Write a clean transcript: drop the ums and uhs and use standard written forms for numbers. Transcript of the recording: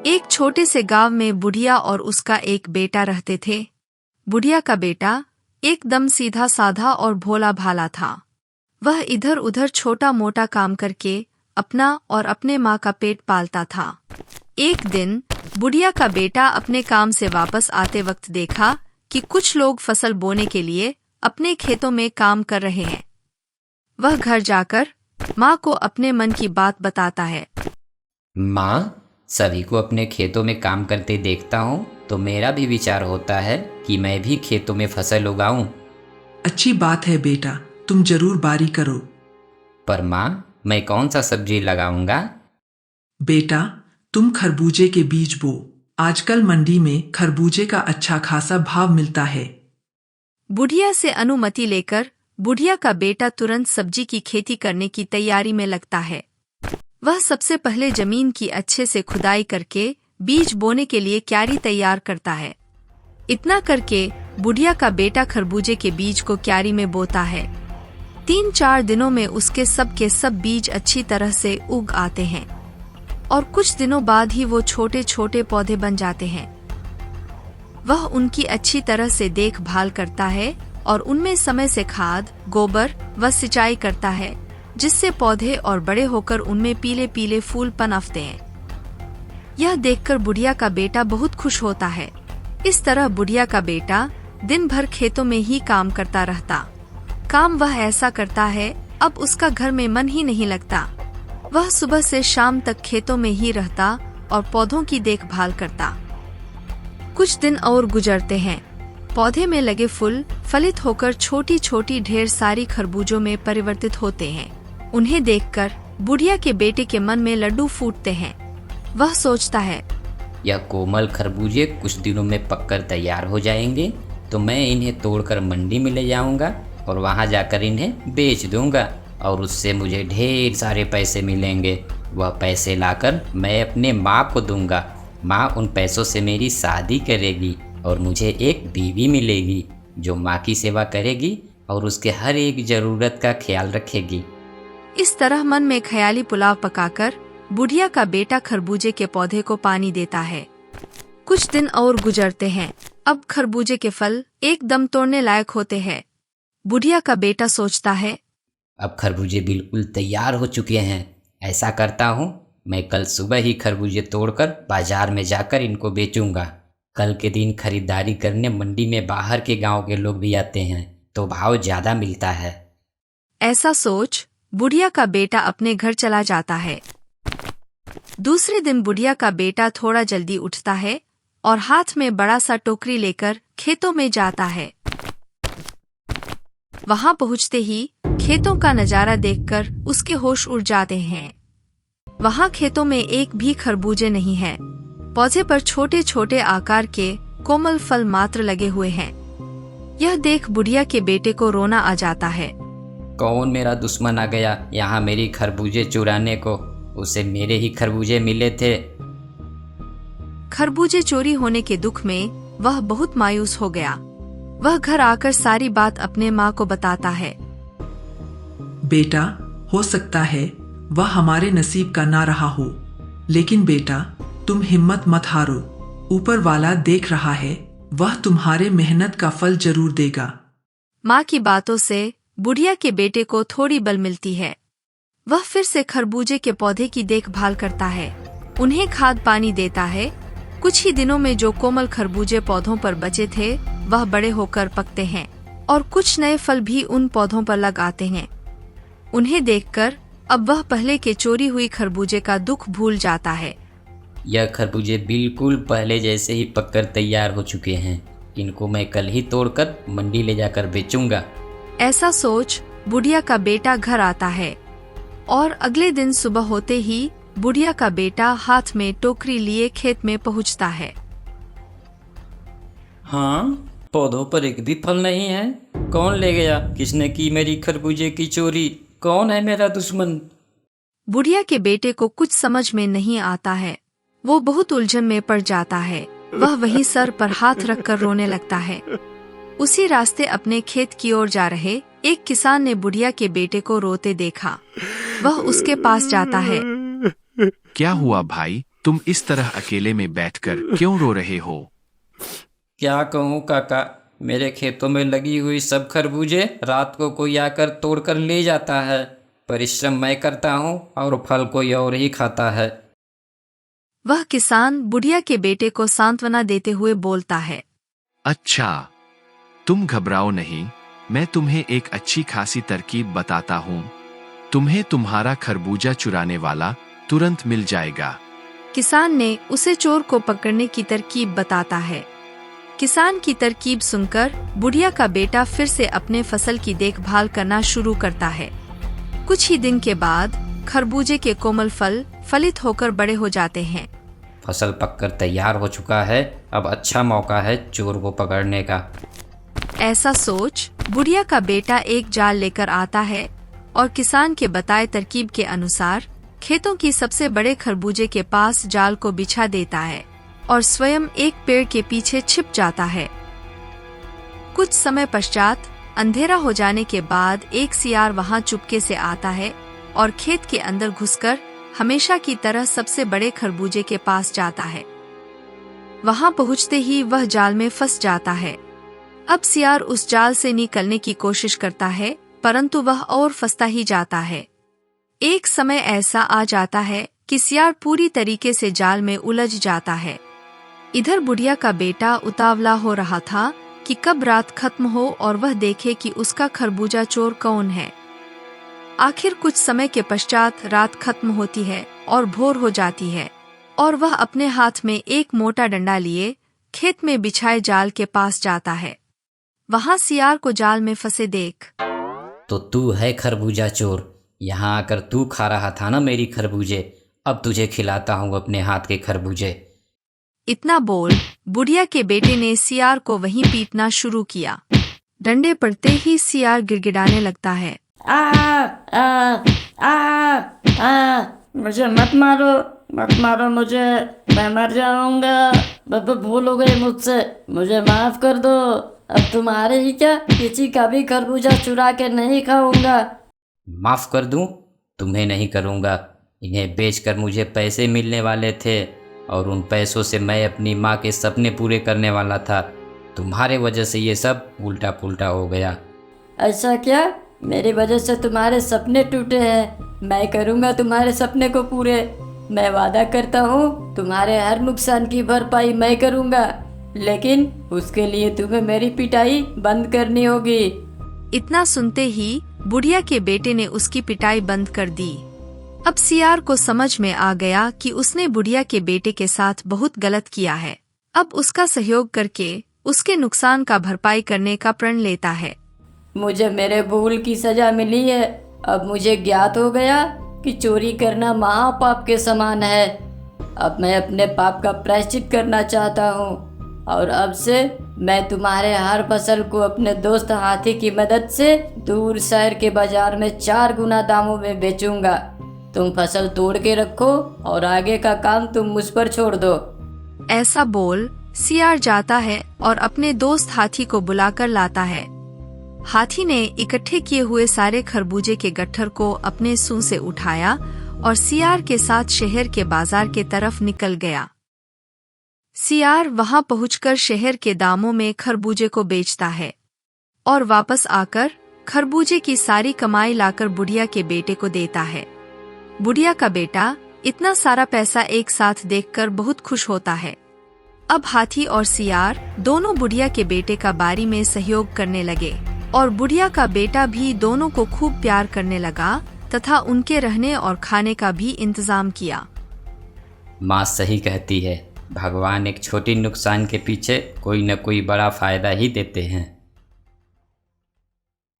एक छोटे से गांव में बुढ़िया और उसका एक बेटा रहते थे। बुढ़िया का बेटा एकदम सीधा साधा और भोला भाला था। वह इधर उधर छोटा मोटा काम करके अपना और अपने माँ का पेट पालता था। एक दिन बुढ़िया का बेटा अपने काम से वापस आते वक्त देखा कि कुछ लोग फसल बोने के लिए अपने खेतों में काम कर रहे हैं। वह घर जाकर माँ को अपने मन की बात बताता है। माँ, सभी को अपने खेतों में काम करते देखता हूँ तो मेरा भी विचार होता है कि मैं भी खेतों में फसल उगाऊं। अच्छी बात है बेटा, तुम जरूर बारी करो। पर माँ, मैं कौन सा सब्जी लगाऊंगा? बेटा, तुम खरबूजे के बीज बो। आजकल मंडी में खरबूजे का अच्छा खासा भाव मिलता है। बुढ़िया से अनुमति लेकर बुढ़िया का बेटा तुरंत सब्जी की खेती करने की तैयारी में लगता है। वह सबसे पहले जमीन की अच्छे से खुदाई करके बीज बोने के लिए क्यारी तैयार करता है। इतना करके बुढ़िया का बेटा खरबूजे के बीज को क्यारी में बोता है। 3-4 दिनों में उसके सब के सब बीज अच्छी तरह से उग आते हैं और कुछ दिनों बाद ही वो छोटे छोटे पौधे बन जाते हैं। वह उनकी अच्छी तरह से देखभाल करता है और उनमें समय से खाद, गोबर व सिंचाई करता है, जिससे पौधे और बड़े होकर उनमें पीले पीले फूल पनपते हैं। यह देखकर बुढ़िया का बेटा बहुत खुश होता है। इस तरह बुढ़िया का बेटा दिन भर खेतों में ही काम करता रहता। काम वह ऐसा करता है, अब उसका घर में मन ही नहीं लगता। वह सुबह से शाम तक खेतों में ही रहता और पौधों की देखभाल करता। कुछ दिन और गुजरते हैं। पौधे में लगे फूल फलित होकर छोटी छोटी ढेर सारी खरबूजों में परिवर्तित होते हैं। उन्हें देखकर बुढ़िया के बेटे के मन में लड्डू फूटते हैं। वह सोचता है, यह कोमल खरबूजे कुछ दिनों में पककर तैयार हो जाएंगे तो मैं इन्हें तोड़कर मंडी में ले जाऊंगा और वहां जाकर इन्हें बेच दूंगा और उससे मुझे ढेर सारे पैसे मिलेंगे। वह पैसे लाकर मैं अपने माँ को दूंगा। माँ उन पैसों से मेरी शादी करेगी और मुझे एक बीवी मिलेगी जो माँ की सेवा करेगी और उसके हर एक जरूरत का ख्याल रखेगी। इस तरह मन में ख्याली पुलाव पकाकर बुढ़िया का बेटा खरबूजे के पौधे को पानी देता है। कुछ दिन और गुजरते हैं। अब खरबूजे के फल एकदम तोड़ने लायक होते हैं। बुढ़िया का बेटा सोचता है, अब खरबूजे बिल्कुल तैयार हो चुके हैं। ऐसा करता हूँ, मैं कल सुबह ही खरबूजे तोड़कर बाजार में जाकर इनको बेचूंगा। कल के दिन खरीदारी करने मंडी में बाहर के गांव के लोग भी आते हैं तो भाव ज्यादा मिलता है। ऐसा सोच बुढ़िया का बेटा अपने घर चला जाता है। दूसरे दिन बुढ़िया का बेटा थोड़ा जल्दी उठता है और हाथ में बड़ा सा टोकरी लेकर खेतों में जाता है। वहां पहुंचते ही खेतों का नजारा देखकर उसके होश उड़ जाते हैं। वहां खेतों में एक भी खरबूजे नहीं है। पौधे पर छोटे छोटे आकार के कोमल फल मात्र लगे हुए हैं। यह देख बुढ़िया के बेटे को रोना आ जाता है। कौन मेरा दुश्मन आ गया यहाँ मेरी खरबूजे चुराने को? उसे मेरे ही खरबूजे मिले थे। खरबूजे चोरी होने के दुख में वह बहुत मायूस हो गया। वह घर आकर सारी बात अपने माँ को बताता है। बेटा, हो सकता है वह हमारे नसीब का ना रहा हो, लेकिन बेटा तुम हिम्मत मत हारो। ऊपर वाला देख रहा है, वह तुम्हारे मेहनत का फल जरूर देगा। माँ की बातों से बुढ़िया के बेटे को थोड़ी बल मिलती है। वह फिर से खरबूजे के पौधे की देखभाल करता है, उन्हें खाद पानी देता है। कुछ ही दिनों में जो कोमल खरबूजे पौधों पर बचे थे वह बड़े होकर पकते हैं और कुछ नए फल भी उन पौधों पर लग आते हैं। उन्हें देखकर अब वह पहले के चोरी हुई खरबूजे का दुख भूल जाता है। यह खरबूजे बिल्कुल पहले जैसे ही पककर तैयार हो चुके हैं। इनको मैं कल ही तोड़कर मंडी ले जाकर बेचूंगा। ऐसा सोच बुढ़िया का बेटा घर आता है और अगले दिन सुबह होते ही बुढ़िया का बेटा हाथ में टोकरी लिए खेत में पहुंचता है। हाँ, पौधों पर एक भी फल नहीं है। कौन ले गया? किसने की मेरी खरबूजे की चोरी? कौन है मेरा दुश्मन? बुढ़िया के बेटे को कुछ समझ में नहीं आता है। वो बहुत उलझन में पड़ जाता है। वह वहीं सर पर हाथ रखकर रोने लगता है। उसी रास्ते अपने खेत की ओर जा रहे एक किसान ने बुढ़िया के बेटे को रोते देखा। वह उसके पास जाता है। क्या हुआ भाई, तुम इस तरह अकेले में बैठकर क्यों रो रहे हो? क्या कहूँ काका, मेरे खेतों में लगी हुई सब खरबूजे रात को कोई आकर तोड़ कर ले जाता है। परिश्रम मैं करता हूँ और फल कोई और ही खाता है। वह किसान बुढ़िया के बेटे को सांत्वना देते हुए बोलता है। अच्छा, तुम घबराओ नहीं, मैं तुम्हें एक अच्छी खासी तरकीब बताता हूँ। तुम्हें तुम्हारा खरबूजा चुराने वाला तुरंत मिल जाएगा। किसान ने उसे चोर को पकड़ने की तरकीब बताता है। किसान की तरकीब सुनकर बुढ़िया का बेटा फिर से अपने फसल की देखभाल करना शुरू करता है। कुछ ही दिन के बाद खरबूजे के कोमल फल फलित होकर बड़े हो जाते हैं। फसल पककर तैयार हो चुका है, अब अच्छा मौका है चोर को पकड़ने का। ऐसा सोच बुढ़िया का बेटा एक जाल लेकर आता है और किसान के बताए तरकीब के अनुसार खेतों की सबसे बड़े खरबूजे के पास जाल को बिछा देता है और स्वयं एक पेड़ के पीछे छिप जाता है। कुछ समय पश्चात अंधेरा हो जाने के बाद एक सियार वहां चुपके से आता है और खेत के अंदर घुसकर हमेशा की तरह सबसे बड़े खरबूजे के पास जाता है। वहां पहुंचते ही वह जाल में फंस जाता है। अब सियार उस जाल से निकलने की कोशिश करता है, परंतु वह और फंसता ही जाता है। एक समय ऐसा आ जाता है कि सियार पूरी तरीके से जाल में उलझ जाता है। इधर बुढ़िया का बेटा उतावला हो रहा था कि कब रात खत्म हो और वह देखे कि उसका खरबूजा चोर कौन है। आखिर कुछ समय के पश्चात रात खत्म होती है और भोर हो जाती है और वह अपने हाथ में एक मोटा डंडा लिए खेत में बिछाए जाल के पास जाता है। वहां सियार को जाल में फंसे देख, तो तू है खरबूजा चोर, यहाँ आकर तू खा रहा था ना मेरी खरबूजे, अब तुझे खिलाता हूँ अपने हाथ के खरबूजे। इतना बोल बुढ़िया के बेटे ने सियार को वहीं पीटना शुरू किया। डंडे पड़ते ही सियार गिड़गिड़ाने लगता है। आ आ आ आ मुझे मत मारो, मत मारो मुझे, मैं मर जाऊंगा। बाबा भूल हो गई मुझसे, मुझे माफ कर दो। अब तुम्हारे ही क्या, किसी का भी खरबूजा चुरा के नहीं खाऊंगा। माफ़ कर दूँ? तुम्हें नहीं करूँगा। इन्हें बेचकर मुझे पैसे मिलने वाले थे और उन पैसों से मैं अपनी माँ के सपने पूरे करने वाला था। तुम्हारे वजह से ये सब उल्टा पुल्टा हो गया। ऐसा क्या? मेरी वजह से तुम्हारे सपने टूटे हैं। मैं करूँगा तुम्हारे सपने को पूरे। मैं वादा करता हूँ तुम्हारे हर नुकसान की भरपाई मैं करूँगा, लेकिन उसके लिए तुम्हें मेरी पिटाई बंद करनी होगी। इतना सुनते ही बुढ़िया के बेटे ने उसकी पिटाई बंद कर दी। अब सियार को समझ में आ गया कि उसने बुढ़िया के बेटे के साथ बहुत गलत किया है। अब उसका सहयोग करके उसके नुकसान का भरपाई करने का प्रण लेता है। मुझे मेरे भूल की सजा मिली है। अब मुझे ज्ञात हो गया कि चोरी करना महापाप के समान है। अब मैं अपने पाप का प्रायश्चित करना चाहता हूँ और अब से मैं तुम्हारे हर फसल को अपने दोस्त हाथी की मदद से दूर शहर के बाजार में 4 गुना दामों में बेचूंगा। तुम फसल तोड़ के रखो और आगे का काम तुम मुझ पर छोड़ दो। ऐसा बोल सियार जाता है और अपने दोस्त हाथी को बुलाकर लाता है। हाथी ने इकट्ठे किए हुए सारे खरबूजे के गट्ठर को अपने सूंड से उठाया और सियार के साथ शहर के बाजार के तरफ निकल गया। सियार वहां पहुंचकर शहर के दामों में खरबूजे को बेचता है और वापस आकर खरबूजे की सारी कमाई लाकर बुढ़िया के बेटे को देता है। बुढ़िया का बेटा इतना सारा पैसा एक साथ देखकर बहुत खुश होता है। अब हाथी और सियार दोनों बुढ़िया के बेटे का बारी में सहयोग करने लगे और बुढ़िया का बेटा भी दोनों को खूब प्यार करने लगा तथा उनके रहने और खाने का भी इंतजाम किया। माँ सही कहती है, भगवान एक छोटी नुकसान के पीछे कोई न कोई बड़ा फायदा ही देते हैं।